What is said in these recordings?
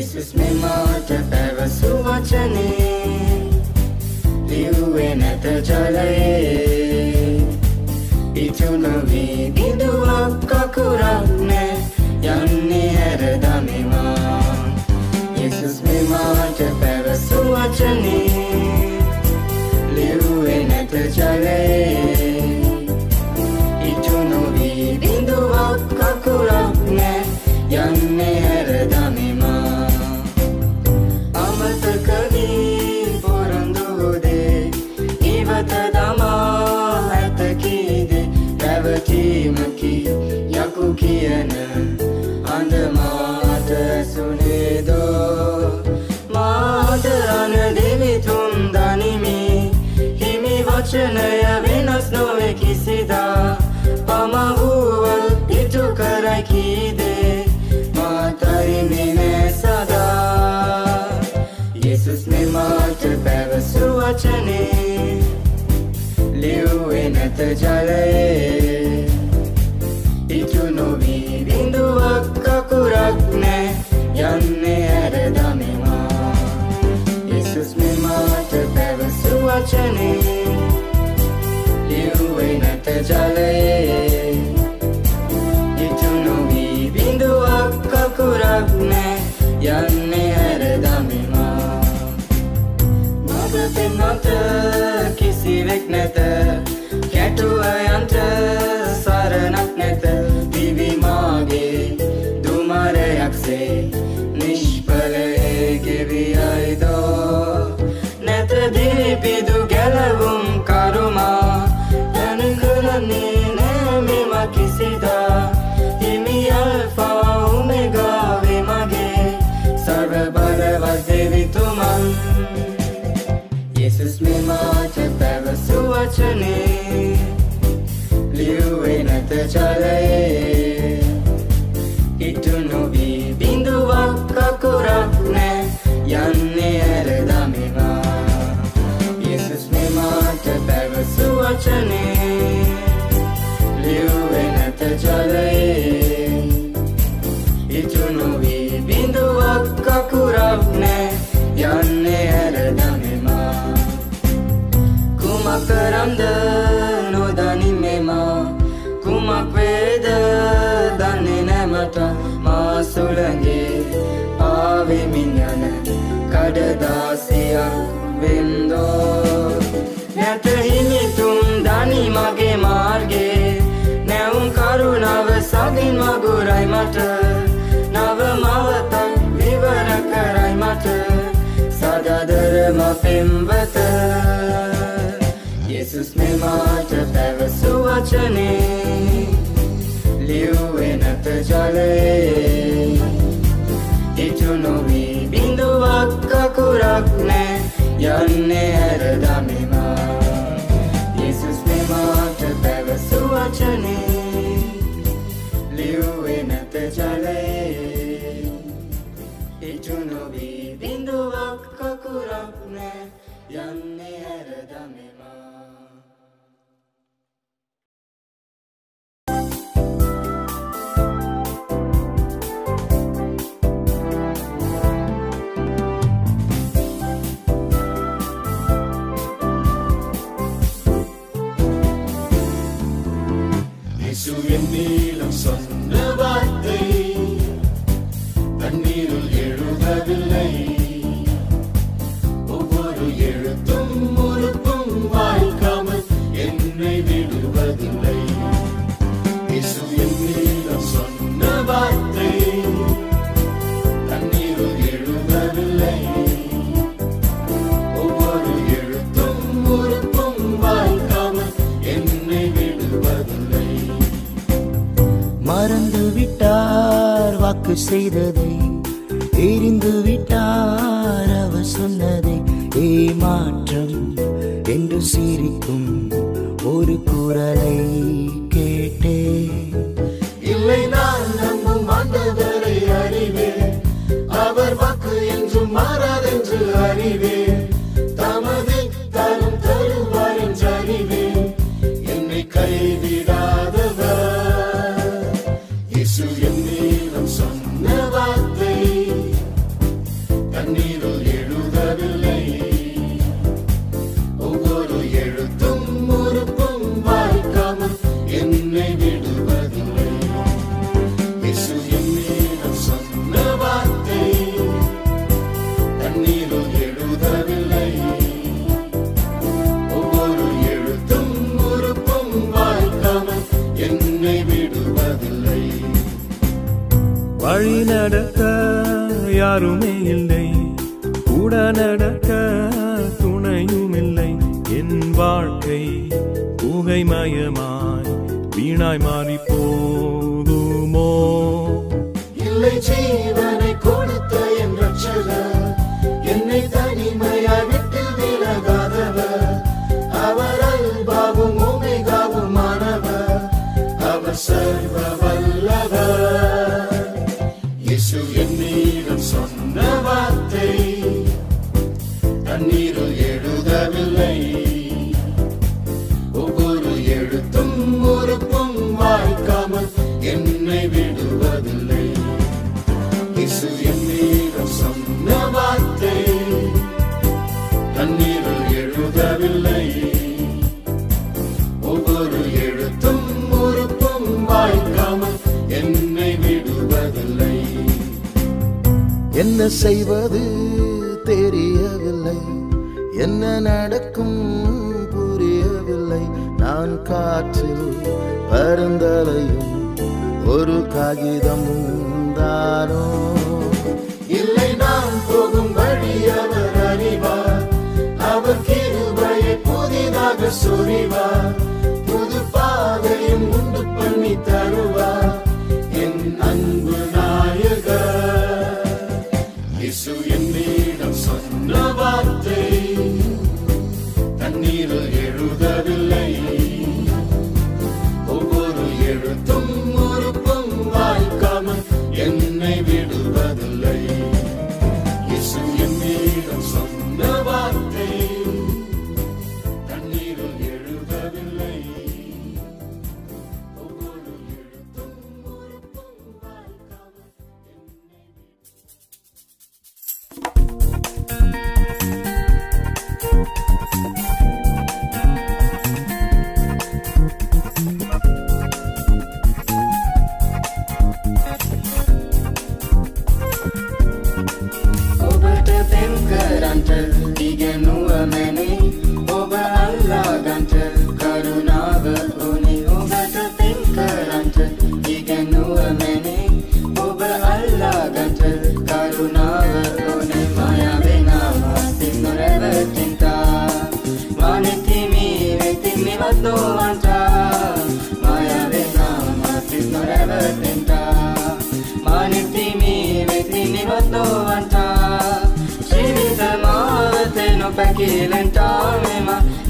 Jesus me mata පැවසු වචනේ ලිව්වේ නැත ජලයේ ඉතුරු වී බිඳුවක් අකුරක් නෑ යන්නේ හැරදමෙමා Jesus me mata පැවසු වචනේ ලිව්වේ නැත ජලයේ ඉතුරු වී බිඳුවක් අකුරක් නෑ යන්නේ හැරදමෙමා අමතක වී පොරොන්දුදේ ඉවත දමා ඇත කීදේ පැවතීමකි යකු කියන අඳ මාට සුනේදෝ මාට අන දෙවිතුන් දනිමි හිමි වචනය වෙනස් නොවේ කිසිදා පමවුවල් ඉටු කරයි කීදේ මාතයි මෙනේ සදා Jesus me මාට පැවසු වචනේ ලිව්වේ නැත ජලයේ ඉටු නොවී බිඳුවක් අකුරක් නෑ යන්නේ හැරදමෙමා Jesus me මාට පැවසු වචනේ ලිව්වේ නැත ජලයේ ඉටු නොවී බිඳුවක් අකුරක් නෑ යන්නේ හැරදමෙමා මග පෙන්වන්ට කිසිවෙක් නැත කැටුවයන්ට සරණක් නැත දිවි මාගේ දුමරයක්සේ නිෂ්ඵලයේ ගෙවියයිදෝ නැත දිවිපිදු ගැලවුම් කරුමා දැන කරන්නේ නෑ මෙම කිසිදා හිමි අල්ෆා ඔමෙගා වේ මගේ සර්ව බලවත් දෙවිතුමන් Jesus me මාට පැවසු වචනේ ලිව්වේ නැත ජලයේ ඉටු නොවී බිඳුවක් අකුරක් නෑ යන්නේ හැරදමෙමා Jesus me මාට පැවසු වචනේ ලිව්වේ නැත ජලයේ ඉටු නොවී බිඳුවක් අකුරක් නෑ යන්නේ හැරදමෙමා කුමක් කරම්ද නොදනිමෙමා කුමක් වේද දන්නේ නෑ මට මා සුළඟේ ආවෙමින් යන කඩදාසියක් වෙන්දෝ නැත හිමිතුන් දනි මගේ මාර්ගේ නැවුම් කරුණාව සගින් මගුරයි මට නව මවතක් විවර කරයි මට සදාදරම පෙම්වත Jesus me මාට පැවසු වචනේ ලිව්වේ නැත ජලයේ ඉටු නොවී බිඳුවක් අකුරක් නෑ යන්නේ හැරදමෙමා Jesus me මාට පැවසු වචනේ ලිව්වේ නැත ජලයේ ඉටු නොවී බිඳුවක් අකුරක් නෑ යන්නේ හැරදමෙමා இயேசுவின் நீலம் சொன்ன வார்த்தை தண்ணீரில் எழுதவில்லை ஒவ்வொரு எழுத்தும் உறுப்பும் வாய்க்காமல் என்னை விடுவதில்லை இயேசுவின் நீலம் சொன்ன வார்த்தை தண்ணீரில் எழுதவில்லை ஒவ்வொரு எழுத்தும் உறுப்பும் வாய்க்காமல் என்னை விடுவதில்லை மறந்து விட்டார் வாக்கு செய்ததை எரிந்து விட்டார் அவர் சொன்னதை ஏமாற்றம் என்று சிரிக்கும் ஒரு குரலை கேட்டேன் இல்லை நான் நம்பும் ஆண்டவரை அறிவேன் அவர் வாக்கு என்றும் மாறாதென்று அறிவேன் தமதை தரும் தருவார் என்று அறிவேன் என்னை கைவிடாதவர் இயேசு என் நீளம் சொன்ன வார்த்தை வழி நடத்த யாருமே இல்லை, கூட நடக்க துணையும் இல்லை. என் வாழ்க்கை புகைமயமாய் வீணாய் மாறி போதுமோ? இல்லை ஜீவனை கொடுத்த என் ரட்சகர், என்னை தனிமையாய் விட்டு விலகாதவர். அவர் அல்பாவும் ஓமேகாவுமானவர், அவர் சர்வ வல்லவர். இயேசு என்னிடம் சொன்ன வார்த்தை தண்ணீரில் எழுதவில்லை, ஒவ்வொரு எழுத்தும் உறுப்பும் வாய்க்காமல் என்னை விடுவதில்லை. இயேசு என்னிடம் சொன்ன வார்த்தை தண்ணீரில் எழுதவில்லை, ஒவ்வொரு எழுத்தும் உறுப்பும் வாய்க்காமல் என்னை விடுவதில்லை. என்ன செய்வது தெரியவில்லை, என்ன நடக்கும் புரியவில்லை. நான் காற்றில் பருந்தலையும் ஒரு காகிதம் தானோ. இல்லை நான் போகும் வழி அவர் அறிவார், அவர் கிருபையை புதிதாக சொரிவார். புது பாதையும் உண்டு பண்ணி தருவார் என் அன்பு நாயகர். இயேசு என்னிடம் சொன்ன வார்த்தை தண்ணீரில் எழுதவில்லை, ஒவ்வொரு எழுத்தும் உறுப்பும் வாய்க்காமல் என்னை விடுவதில்லை. இயேசு என்னிடம் சொன்ன வார்த்தை தண்ணீரில் எழுதவில்லை, ஒவ்வொரு எழுத்தும் உறுப்பும் வாய்க்காமல் என்னை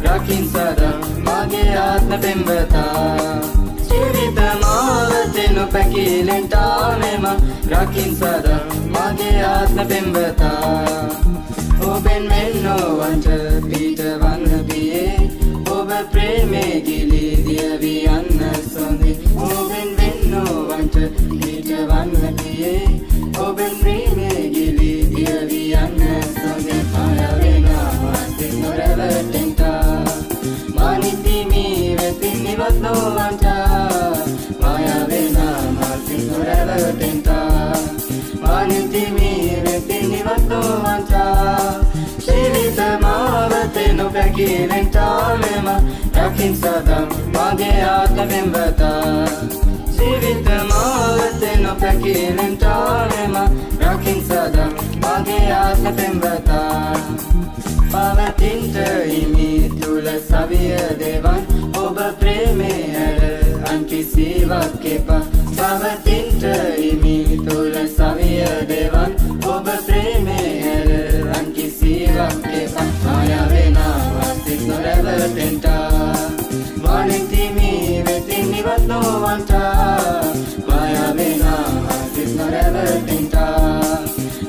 Rakin sada mage atma pembata, Chivita mavate no pakilenta mema. Rakin sada mage atma pembata, Oben menno anta Peter van biye, Ober preme gili dia vi anna sondi. Oben menno anta Peter van biye, Oben preme gili dia vi anna sondi. Maya vena masin no revertenta, Maniti mi vetini vatno anta. Maya vena masin no revertenta, Maniti mi vetini vatno anta. Shivita mavate no pakilenta mema. Rakin sada mage atma pembata, Shivita mavate no pakilenta mema. Rakin sada mage atma pembata. Pavatinta imi tula saviya devan, Oba preme hara ankisiva kepa. Pavatinta imi tula saviya devan, Oba preme hara ankisiva kepa. Maya vena vasit no revertenta, Vaniti mi vetini vatno anta. Maya vena vasit no revertenta,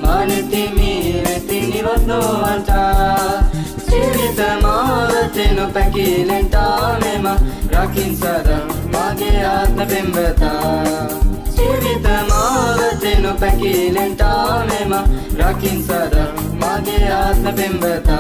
Vaniti mi vetini vatno anta. Chivita mavate no pakilenta mema. Rakin sada mage atma pembata, Chivita mavate no pakilenta mema. Rakin sada mage atma pembata.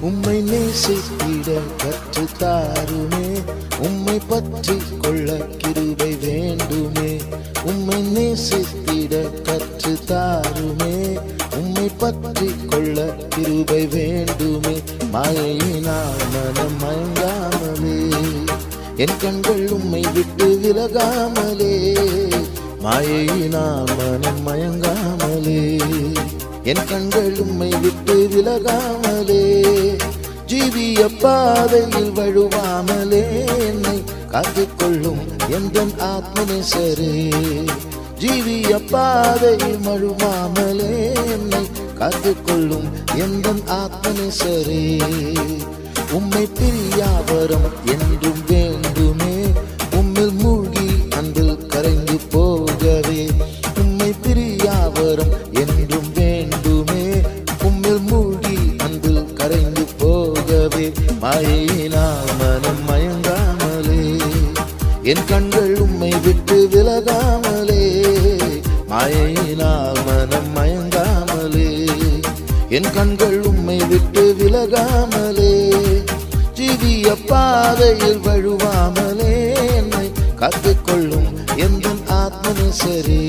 உம்மை நேசித்திட கற்று தாருமே, உம்மை பற்றி கொள்ள கிருபை வேண்டுமே. உம்மை நேசித்திட கற்று தாருமே. உம்மை பற்றி கொள்ள கிருபை வேண்டுமே. மாயையினால் மனம் மயங்காமலே என் கண்கள் உம்மை விட்டு விலகாமலே. மாயையினால் மனம் மயங்காமலே என் கண்கள் உம்மை விட்டு விலகாமலே. ஜீவிய பாதையில் வழுவாமலே என்னை காத்துக்கொள்ளும் எந்தன் ஆத்மநேசரே. ஜீவிய பாதையில் வழுவாமலே என்னை காத்துக்கொள்ளும் எந்தன் ஆத்மநேசரே. உம்மை பிரியாவரம் என்றும் வேண்டுமே. உம்மில் மூழ்கி அன்பில் கரைந்து போகவே. உம்மை பிரியாவரம் என்றும் வேண்டுமே. உம்மில் மூழ்கி அன்பில் கரைந்து போகவே. மாயினால் மனம் மயங்காமலே என் கண்கள் உம்மை விட்டு விலகாமலே. மாயினால் மனம் மயங்காமலே என் கண்கள் உம்மை விட்டு விலகாமலே. ஜீவிய பாதையில் வழுவாமலே என்னை காத்துக்கொள்ளும் எந்தன் ஆத்மநேசரே.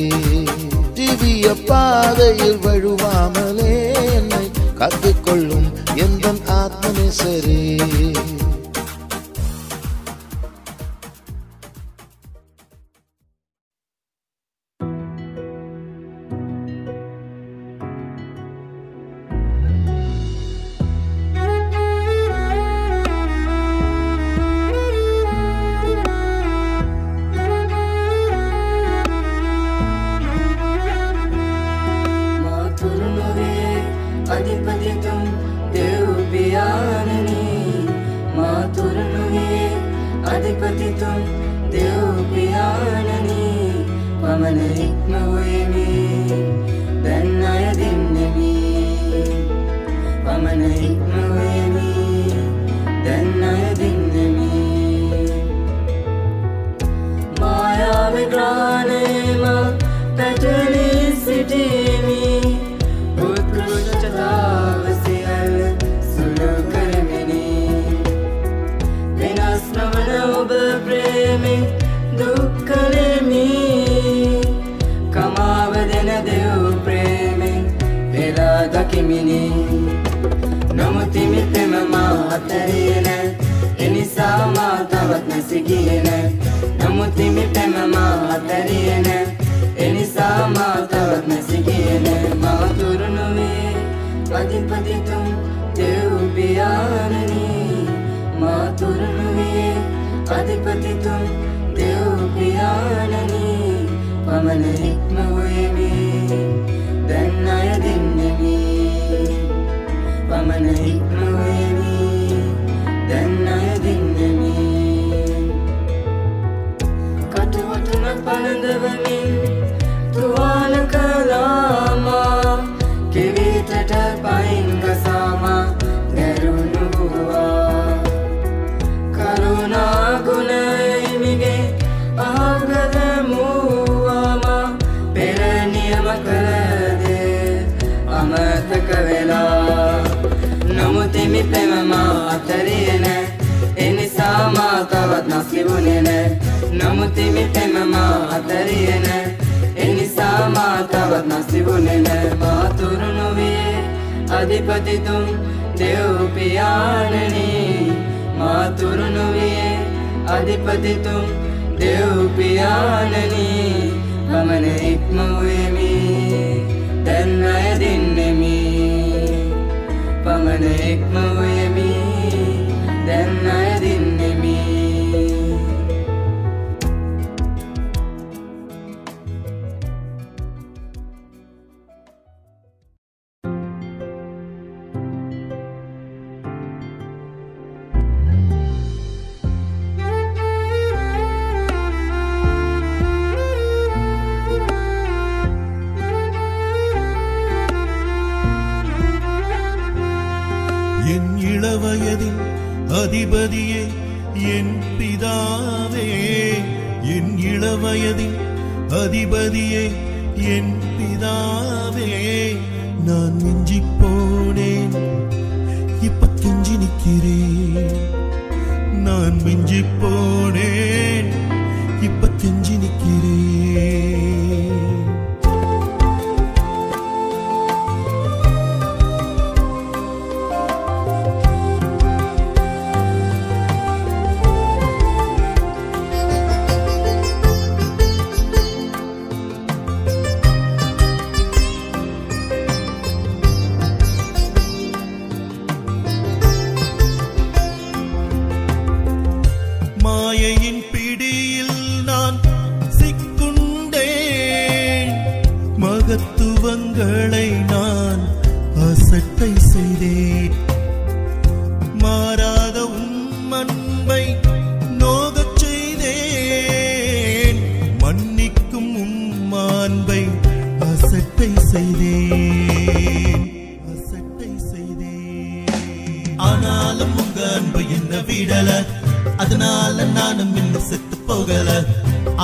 ஜீவிய பாதையில் வழுவாமலே என்னை காத்துக்கொள்ளும் எந்தன் ஆத்மநேசரே. அதிபதியே என் பிதாவே, என் இளவயதின் அதிபதியே என் பிதாவே, நான் மிஞ்சி போனேன் இப்ப கெஞ்சி நிக்கிறேன், நான் மிஞ்சி போனேன் இப்ப கெஞ்சி நிக்கிறேன். மகத்துவங்களை நான் அசட்டை செய்தேன். மாறாத உம் அன்பை நோகச் செய்தேன். மன்னிக்கும் உம் அன்பை அசட்டை செய்தேன். ஆனாலும் உங்க அன்பு என்ன விடல, அதனால நானும் இன்னும் செத்து போகல.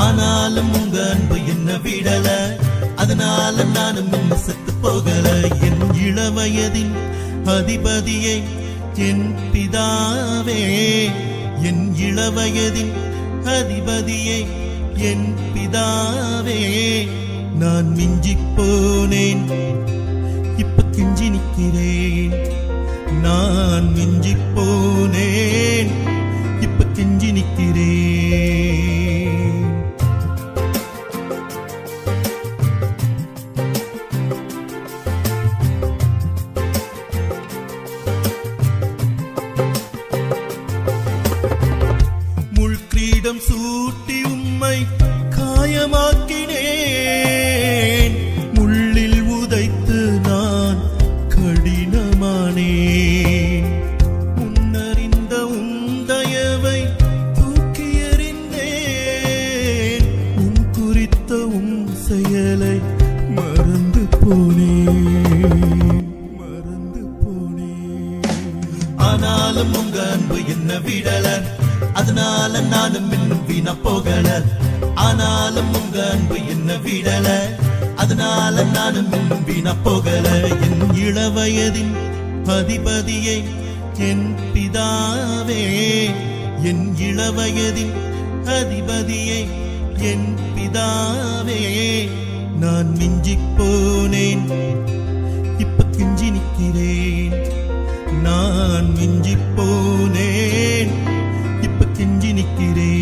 ஆனாலும் உங்க அன்பு என்ன விடல, அதனால நானும் இன்னும் செத்து போகல. என் இளவயதின் அதிபதியே என் பிதாவே, என் இளவயதின் அதிபதியே என் பிதாவே. நான் மிஞ்சி போனேன், இப்ப கெஞ்சி நிற்கிறேன். நான் மிஞ்சி போனேன், இப்ப கெஞ்சி நிற்கிறேன். முள்கிரீடம் சூட்டி உம்மை காயமாக்கினேன். முள்ளில் உதைத்து நான் கடினமானேன். முன்னறிந்த உம் தயவை தூக்கி எறிந்தேன். உன் குறித்த உம் செயலை மறந்து போனேன். ஆனாலும் உங்க அன்பு என்ன விடல, அதனால நானும் இன்னும் வீணா போகல. ஆனாலும் உங்க அன்பு என்ன விடல, அதனால நானும் இன்னும் வீணா போகல. என் இளவயதின் அதிபதியே என் பிதாவே, என் இளவயதின் அதிபதியே என் பிதாவே. நான் மிஞ்சி போனேன், இப்ப கெஞ்சி நிற்கிறேன். நான் மிஞ்சி போனேன், இப்ப கெஞ்சி நிற்கிறேன்.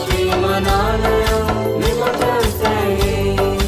Shri Manalaya, Nimata Say.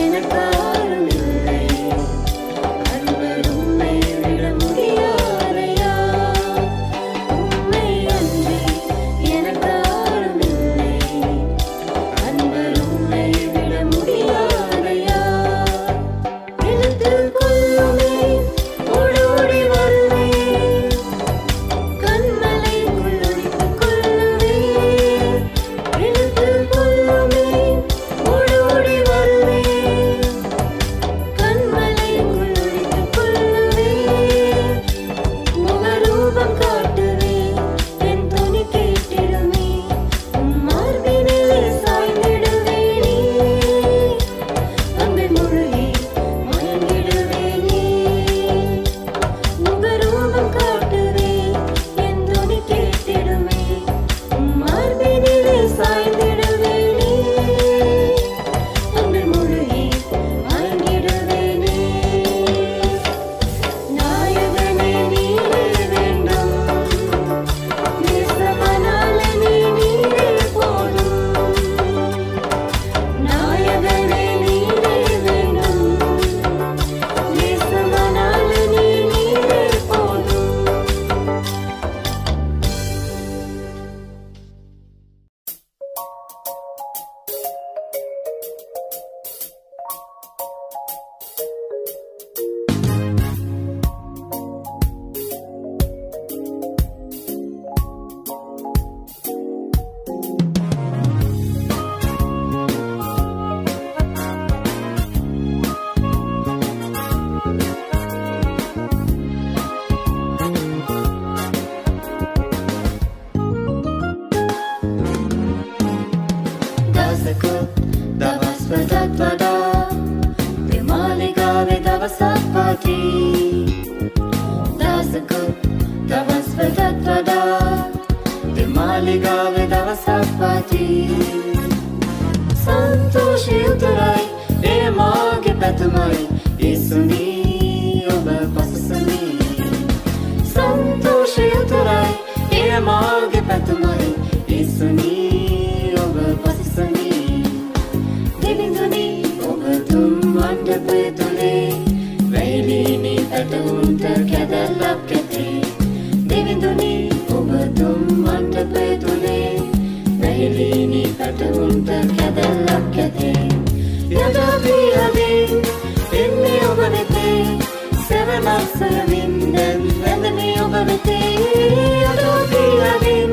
எனக்காரும் இல்லை මාලිගාවේ දවසක් පාටි දවසකුත් දවස් වලටත් වඩා මාලිගාවේ දවසක් පාටි සන්තෝෂය උතුරයි ඒ මාගේ පැතුමයි යේසුනී ඔබ පසසමි සන්තෝෂය උතුරයි ඒ මාගේ පැතුමයි යේසුනී ඔබ පසසමි දෙවිඳුනි ඔබ තුන් මණ්ඩපය තුලේ වැහිලීනි පැටවුන්ට කැදැල්ලක් ඇතේ දෙවිඳුනි ඔබ තුන් මණ්ඩපය තුලේ වැහිලීනි පැටවුන්ට කැදැල්ලක් ඇතේ යදාපී අදින් එන්නේ ඔබ වෙතේ සෙවණක් සොයමින් දැන් වැඳමි ඔබ වෙතේ යදාපී අදින්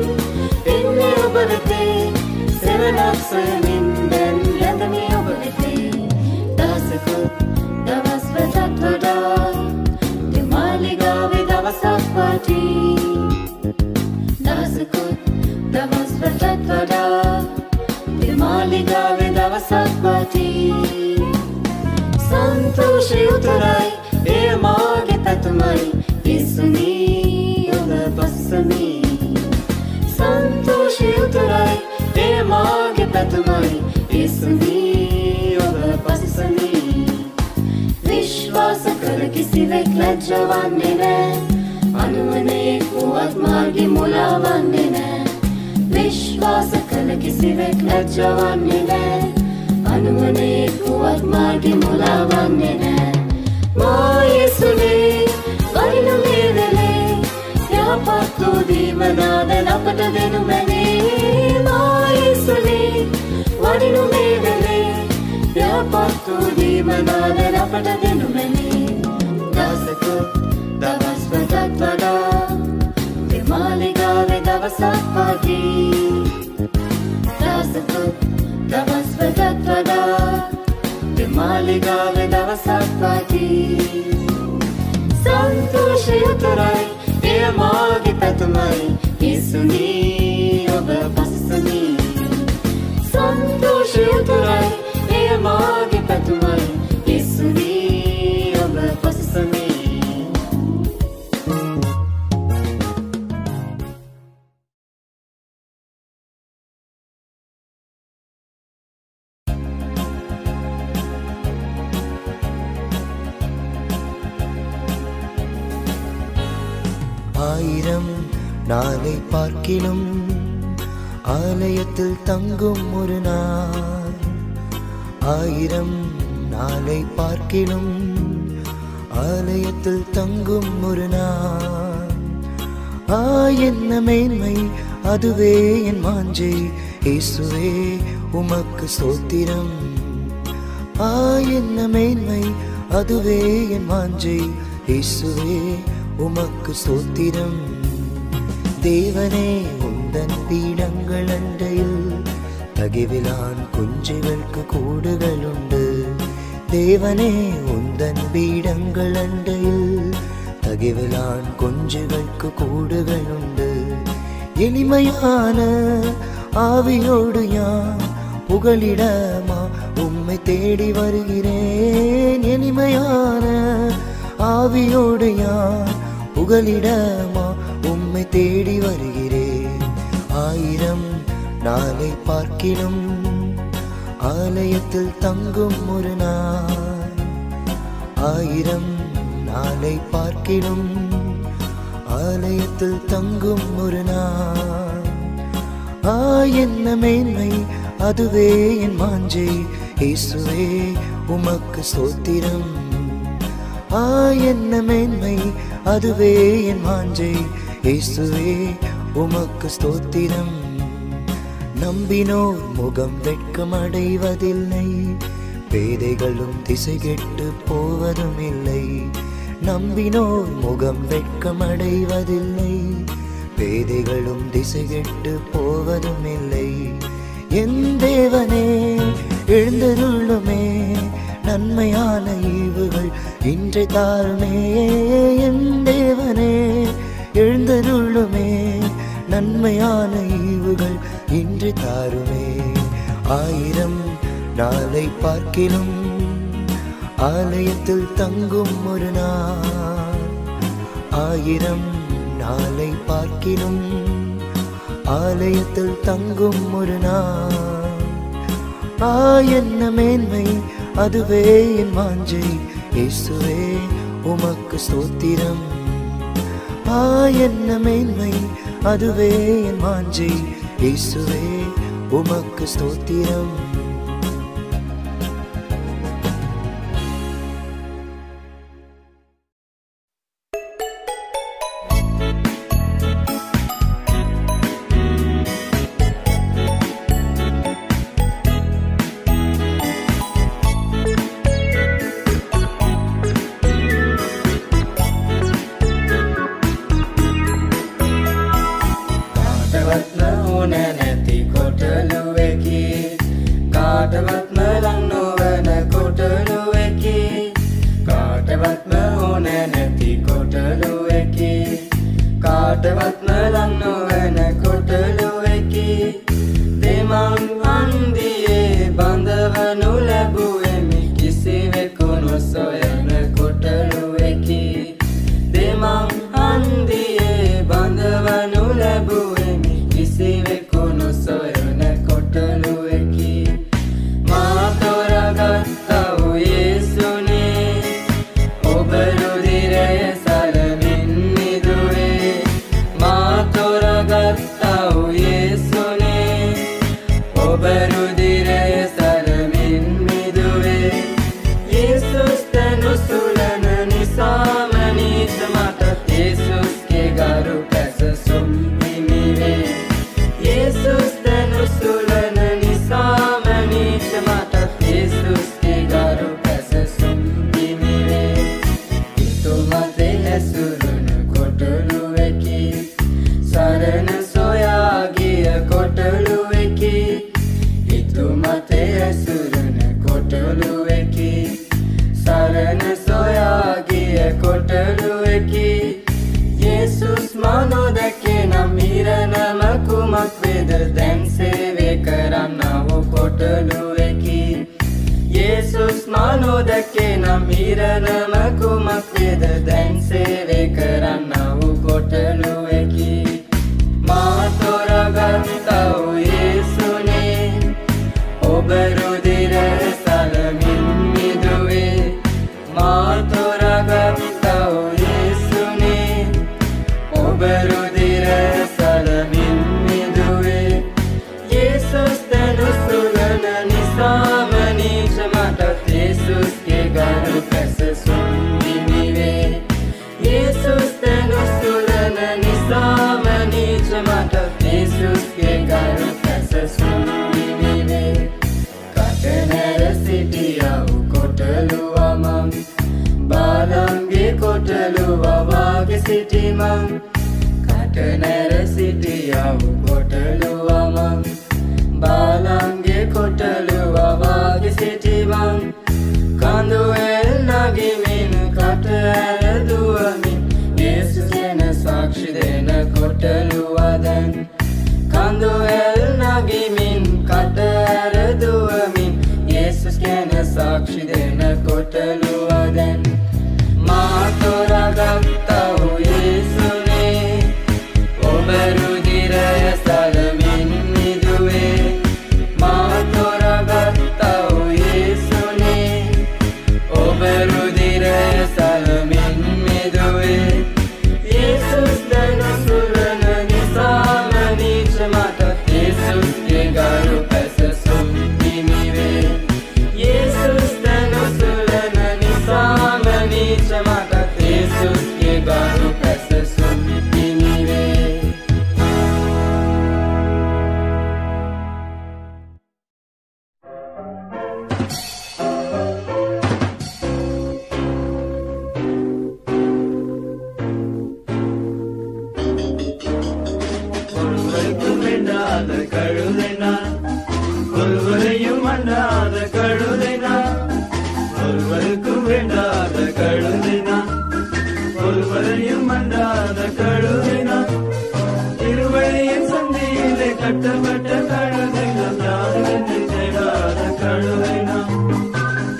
එන්නේ ඔබ වෙතේ සෙවණක් සොයමින් දැන් වැඳමි ඔබ වෙතේ දවසකුත් දවස් වලටත් වඩා මාලිගාවේ දවසක් පාටි දවසකුත් දවස් වලටත් වඩා මාලිගාවේ දවසක් පාටි සන්තෝෂය උතුරයි ඒ මාගේ පැතුමයි යේසුනී ඔබ පසසමි සන්තෝෂය උතුරයි ඒ මාගේ පැතුමයි යේසුනී ඔබ පසසමි විශ්වාස කර කිසිවෙක් ලැජ්ජවන්නේ නෑ අනුවනේ පුවත් මාර්ගේ මුලාවන්නේ නෑ විශ්වාස කළ කිසිවෙක් ලැජ්ජවන්නේ නෑ අනුවනේ පුවත් මාර්ගේ මුලාවන්නේ නෑ මා යේසුනේ වරිණු මේ වෙලේ යහපත් වූ දීමනාද අපට දෙනු මැනේ මා යේසුනේ වරිණු මේ වෙලේ යහපත් වූ දීමනාද අපට දෙනු මැනේ දවසකුත් දවස් වලටත් වඩා මාලිගාවේ දවසක් පාටි දවසකුත් දවස් වලටත් වඩා මාලිගාවේ දවසක් පාටි සන්තෝෂය උතුරයි ඒ මාගේ පැතුමයි යේසුනී ඔබ පසසමි සන්තෝෂය උතුරයි ඒ මාගේ පැතුමයි යේසුනී ඔබ පසසමි ஆயிரம் நாளை பார்க்கிலும் ஆலயத்தில் தங்கும் ஒரு நாள் ஆயிரம் நாளை பார்க்கிலும் ஆலயத்தில் தங்கும் ஒரு நாள் என்ன மேன்மை அதுவே என் வாஞ்சை இயேசுவே உமக்கு ஸ்தோத்திரம் என்ன மேன்மை அதுவே என் வாஞ்சை இயேசுவே உமக்கு ஸ்தோத்திரம் தேவனே உந்தன் பீடங்கள் அண்டையில் தகிவிலான் குஞ்சுகளுக்கு கூடுகளுண்டு தேவனே உந்தன் பீடங்கள் அண்டையில் தகிவிலான் குஞ்சுகளுக்கு கூடுகளுண்டு எளிமையான ஆவியோடு யான் புகலிடமா உம்மை தேடி வருகிறேன் எளிமையான ஆவியோடு யான் புகலிடமா உம்மை தேடி வருகிறேன் ஆயிரம் நாளை பார்க்கிலும் ஆலயத்தில் தங்கும் ஒரு நாள் ஆயிரம் நாளை பார்க்கிலும் ஆலயத்தில் தங்கும் ஒரு நாள் என்ன மேன்மை அதுவே என் வாஞ்சை இயேசுவே உமக்கு ஸ்தோத்திரம் என்ன மேன்மை அதுவே என் வாஞ்சை இயேசுவே உமக்கு ஸ்தோத்திரம் நம்பினோர் முகம் வெட்கம் அடைவதில்லை பேதைகளும் திசை கெட்டு போவதும் இல்லை நம்பினோர் முகம் வெட்கம் அடைவதில்லை பேதைகளும் திசை கெட்டு போவதும் இல்லை என் தேவனே எழுந்தருளுமே நன்மையான ஈவுகள் இன்றை தாருமே என் தேவனே எழுந்தருளுமே நன்மையான ஈவுகள் இன்று தாருமே ஆயிரம் நாளை பார்க்கிலும் ஆலயத்தில் தங்கும் ஒரு நாள் 1000 நாளை பார்க்கினும். ஆலயத்தில் தங்கும் ஒரு நாள் என்ன மேன்மை, அதுவே என் வாஞ்சை. இயேசுவே உமக்கு ஸ்தோத்திரம். என்ன மேன்மை, அதுவே என் வாஞ்சை. இயேசுவே உமக்கு ஸ்தோத்திரம்.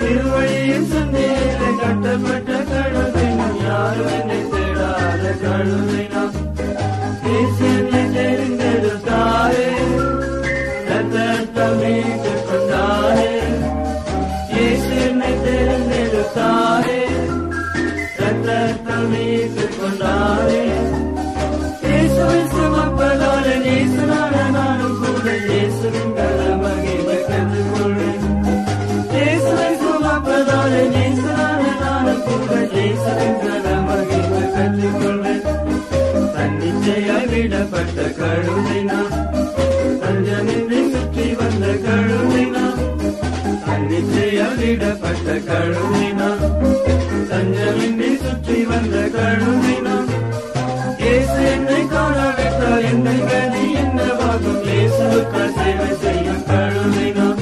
திருவழியின் சந்தையிலே விடப்பட்ட கழுதை நான், யாரும் என்னை தேடாத கழுதை நான். இயேசு என்னை தெரிந்தெடுத்தாரே, ரத்தத்தால் மீட்டுக் கொண்டாரே. இயேசு என்னை தெரிந்தெடுத்தாரே, ரத்தத்தால் மீட்டுக் கொண்டாரே. இயேசுவை சுமப்பதாலே நேசனான நானும் கூட இயேசுவின் மகிமை கற்றுக்கொள்வேன். இயேசுவை சுமப்பதாலே நேசனான நானும் கூட இயேசுவின் மகிமை கற்றுக்கொள்வேன். தன்னிச்சையாய் விடப்பட்ட கழுதை நான், தஞ்சமின்றி சுற்றி வந்த கழுதை நான். தன்னிச்சையாய் விடப்பட்ட கழுதை நான், தஞ்சமின்றி சுற்றி வந்த கழுதை நான். இயேசு என்னை காணவிட்டால் என்னை கதி என்னவாகும்? இயேசுவுக்காய் சேவை செய்யும் கழுதை நான்.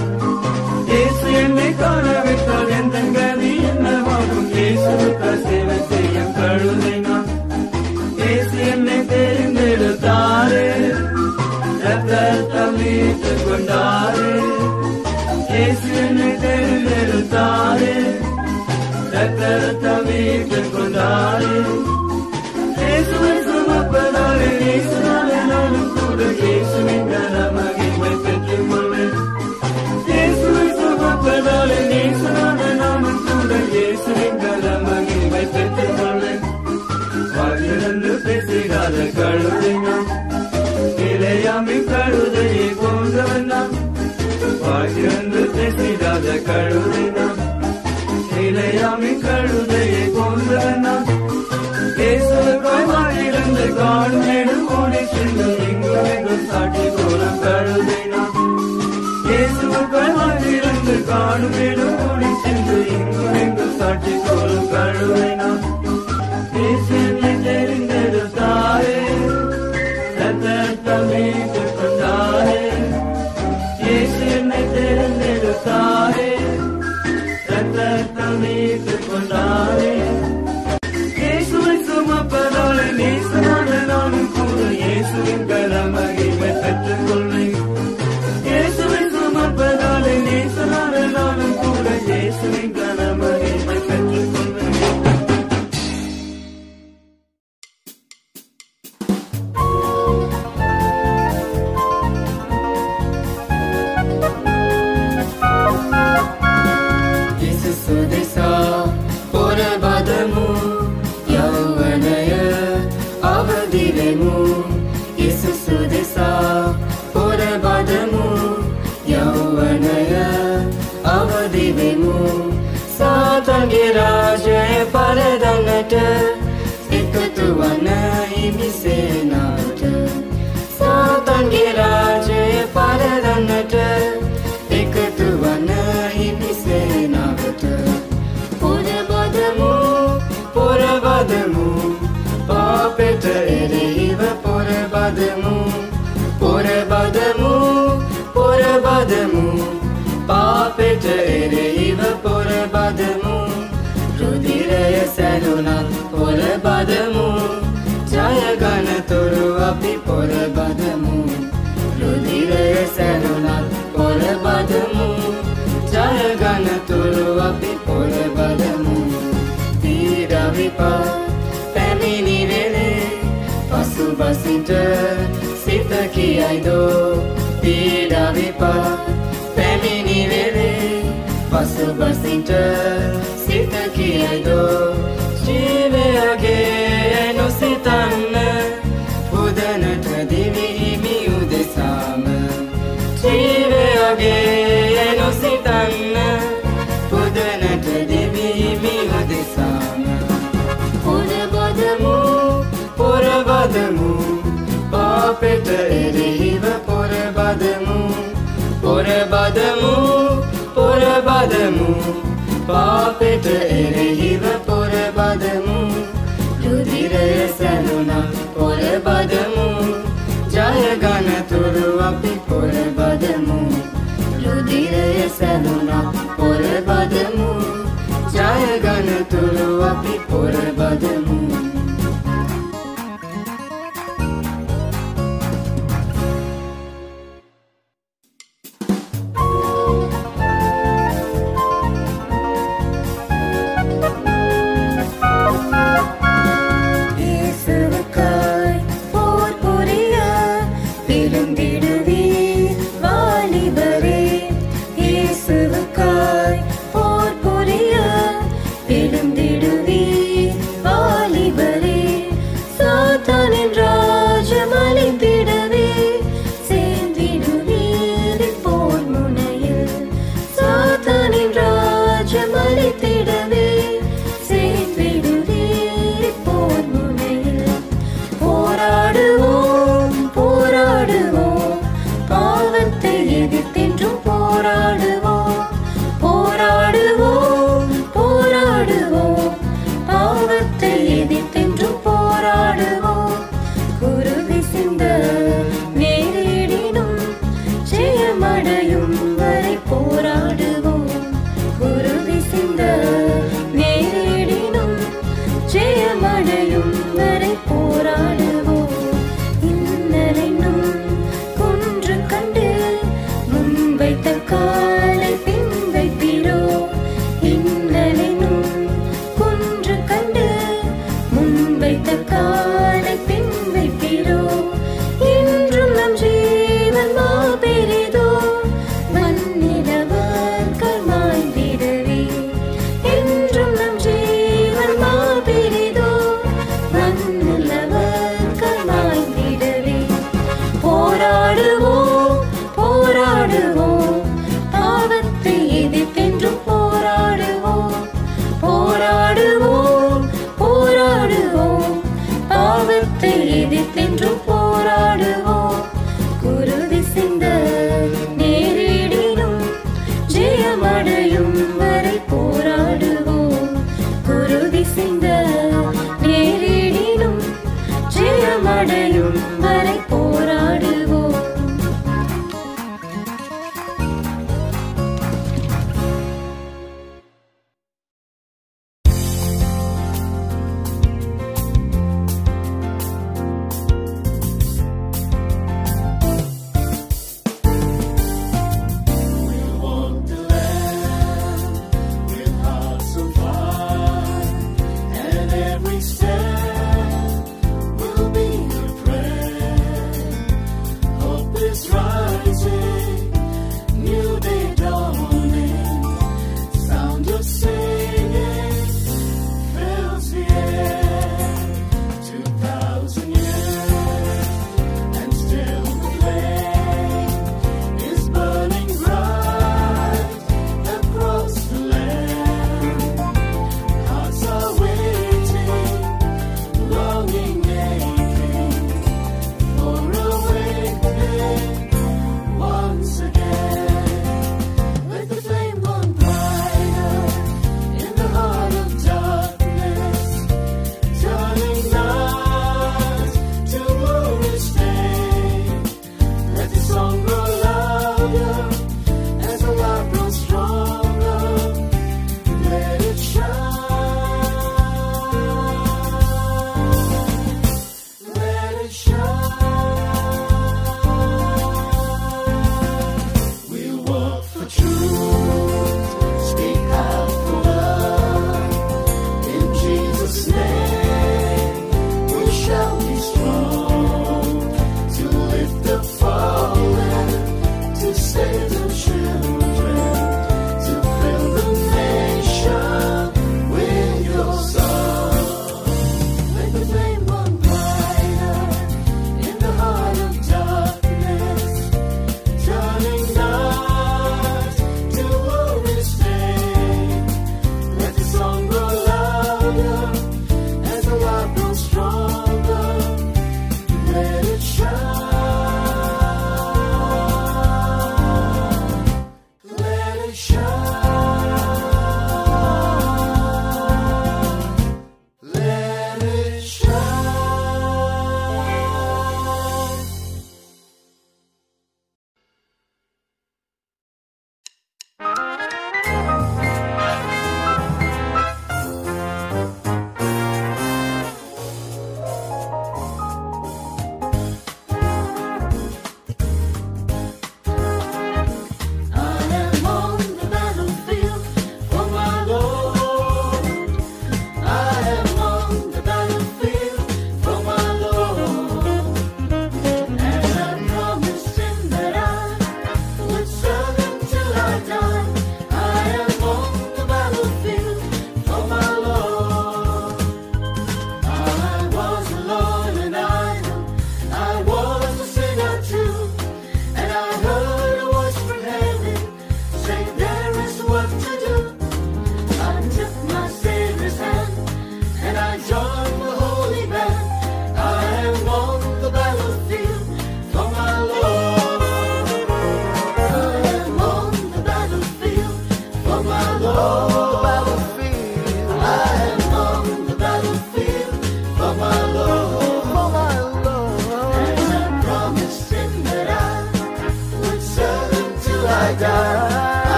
இயேசு என்னை காணவிட்டால் எந்த கதி என்னவாகும்? இயேசுவுக்காய் சேவை செய்யும் கழுதை நான். இயேசு என்னை தெரிந்தெடுத்தாரே, ரத்தத்தால் மீட்டுக் கொண்டாரே. இயேசு என்னை தெரிந்தெடுத்தாரே, ரத்தத்தால் மீட்டுக் கொண்டாரே. இயேசுவை சுமப்பதாலே நேசனான நானும் கூட இயேசுவின் மகிமை பெற்றுக்கொள்வேன். இயேசுவை சுமப்பதாலே நேசனான நானும் கூட இயேசுவின் மகிமை பெற்றுக்கொள்வேன். வாயிலிருந்து பேசிடாத கழுதை நான், இளையாமின் கழுதையை கொண்டவன் நான். வாயிலிருந்து பேசிடாத கழுதை நான், இளையாமின் கழுதையை கொண்டவன் நான். இயேசுவுக்காய் வாயிலிருந்து காணும் நேடும் ஓடி சென்று எங்கும் சாட்டி போலும் கழுதை நான். இயேசுவுக்காய் வாயிலிருந்து காணும் நேடும் ஓடி சென்று எங்கும் சாட்டி போலும் கழுதை நான். இயேசு என்னை தெரிந்தெடுத்தாரே, ரத்தத்தால் மீட்டுக் கொண்டாரே. இயேசு என்னை தெரிந்தெடுத்தாரே, ரத்தத்தால் மீட்டுக் கொண்டாரே. இயேசுவை சுமப்பதாலே நேசனான நானும் கூட இயேசுவின் மகிமை பெற்றுக்கொள்வேன். இயேசுவை சுமப்பதாலே நேசனான நானும் கூட இயேசுவின் மகிமை பெற்றுக்கொள்வேன். Raja Paradanata Ekatuana Imisenata Satangi Raja Paradanata Ekatuana Imisenata Purabadamu Purabadamu Papeta Ereva Purabadamu Purabadamu Purabadamu Papeta Ereva Purabadamu Rudiraya Saluna Purabadamu Jayagana Turu Api Purabadamu Rudiraya Saluna Purabadamu Jayagana Turu Api Purabadamu Tira Vipa Pamini Vele Pasuba Sinta Sita Ki Aido Tira Vipa Pamini Vele Pasuba Sinta Sita Ki Aido Shive Age No Sitana Udana Tradivi Mi Udesama Shive Age No Sitana Udana Tradivi Mi Udesama Purabadamu Purabadamu Papeta Ereva Purabadamu Purabadamu Purabadamu Papeta Ereva Purabadamu Rudiraya Saluna Purabadamu Jayagana Turu Api Purabadamu Rudiraya Saluna Purabadamu Jayagana Turu Api Purabadamu வேலை செய்த நேரிடினும் ஜெயமடையும் வரை போராடுவோம்.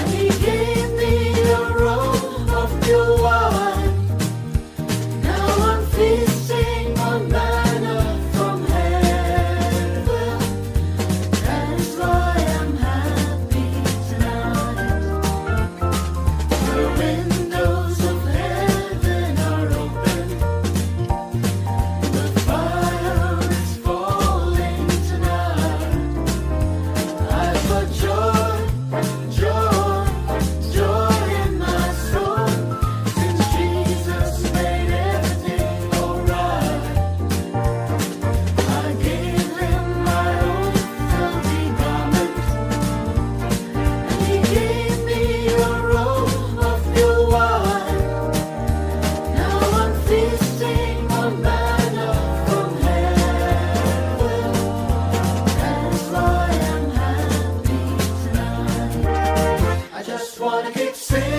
He gave wanna keep singing.